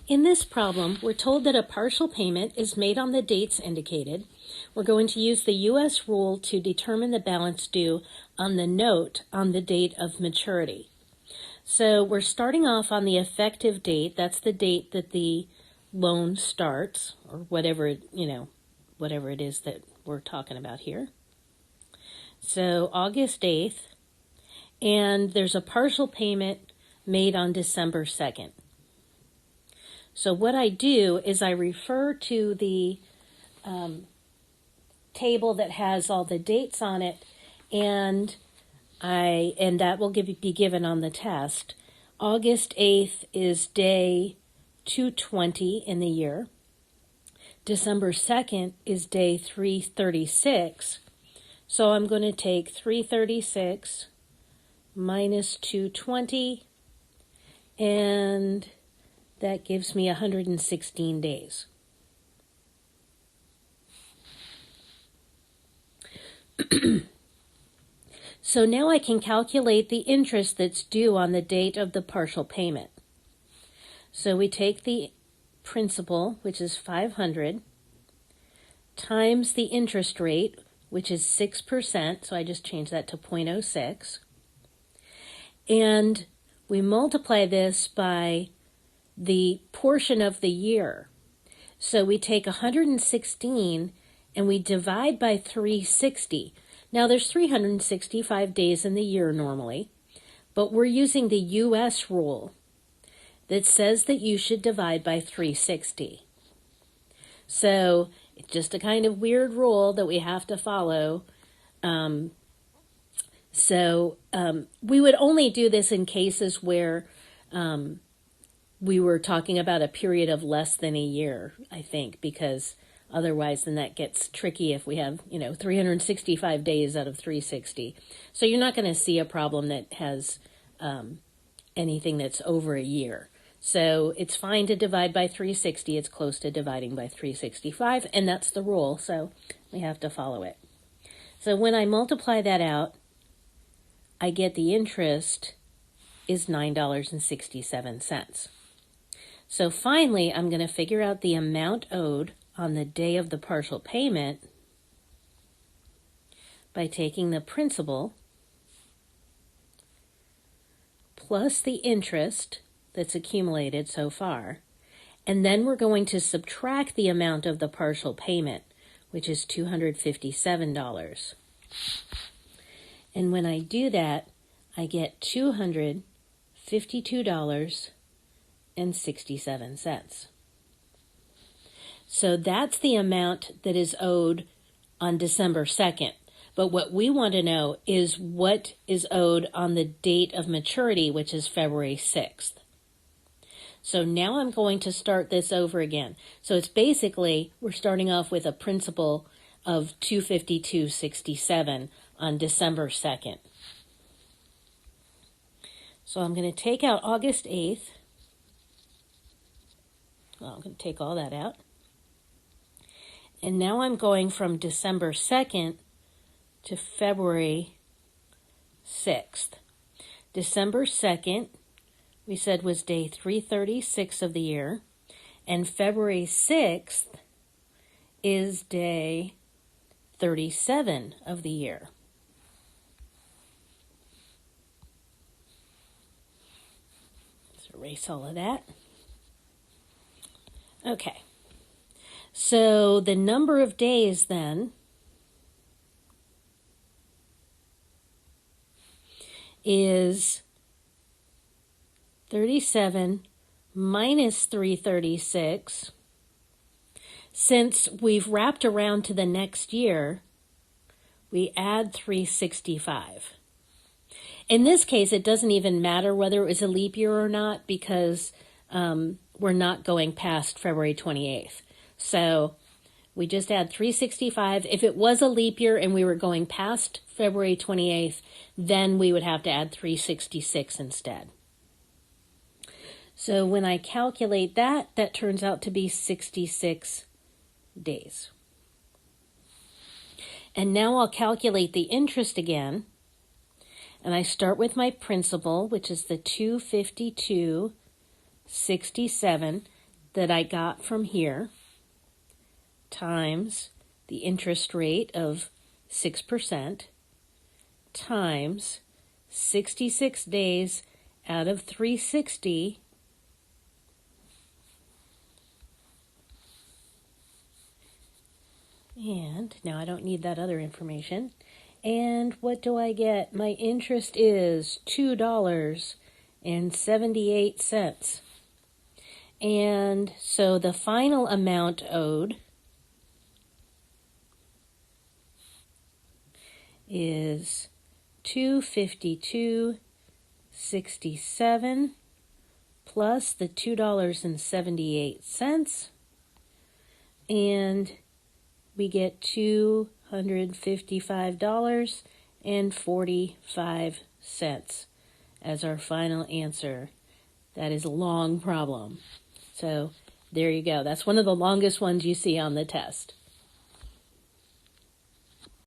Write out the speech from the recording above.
In this problem, we're told that a partial payment is made on the dates indicated. We're going to use the U.S. rule to determine the balance due on the note on the date of maturity. So we're starting off on the effective date. That's the date that the loan starts, or whatever it is that we're talking about here. So August 8th, and there's a partial payment made on December 2nd. So what I do is I refer to the table that has all the dates on it, and that will be given on the test. August 8th is day 220 in the year. December 2nd is day 336. So I'm going to take 336 minus 220, and that gives me 116 days. So now I can calculate the interest that's due on the date of the partial payment. So we take the principal, which is 500, times the interest rate, which is 6%, so I just change that to 0.06, and we multiply this by the portion of the year. So we take 116 and we divide by 360. Now there's 365 days in the year normally, but we're using the U.S. rule that says that you should divide by 360. So it's just a kind of weird rule that we have to follow. We would only do this in cases where we were talking about a period of less than a year, I think, because otherwise then that gets tricky if we have, 365 days out of 360. So you're not going to see a problem that has anything that's over a year. So it's fine to divide by 360. It's close to dividing by 365, and that's the rule, so we have to follow it. So when I multiply that out, I get the interest is $9.67. So finally, I'm going to figure out the amount owed on the day of the partial payment by taking the principal plus the interest that's accumulated so far, and then we're going to subtract the amount of the partial payment, which is $257. And when I do that, I get $252.67. So that's the amount that is owed on December 2nd. But what we want to know is what is owed on the date of maturity, which is February 6th. So now I'm going to start this over again. So it's basically, we're starting off with a principal of $252.67 on December 2nd. So I'm going to take out August 8th. Well, I'm going to take all that out. And now I'm going from December 2nd to February 6th. December 2nd, we said, was day 336 of the year, and February 6th is day 37 of the year. Let's erase all of that. Okay, so the number of days then is 37 minus 336. Since we've wrapped around to the next year, we add 365. In this case, it doesn't even matter whether it was a leap year or not, because we're not going past February 28th. So we just add 365. If it was a leap year and we were going past February 28th, then we would have to add 366 instead. So when I calculate that, that turns out to be 66 days. And now I'll calculate the interest again. And I start with my principal, which is the $252.67, that I got from here times the interest rate of 6% times 66 days out of 360 and now I don't need that other information. And what do I get? My interest is $2.78. And so the final amount owed is $252.67 plus the $2.78, and we get $255.45 as our final answer. That is a long problem. So there you go. That's one of the longest ones you see on the test.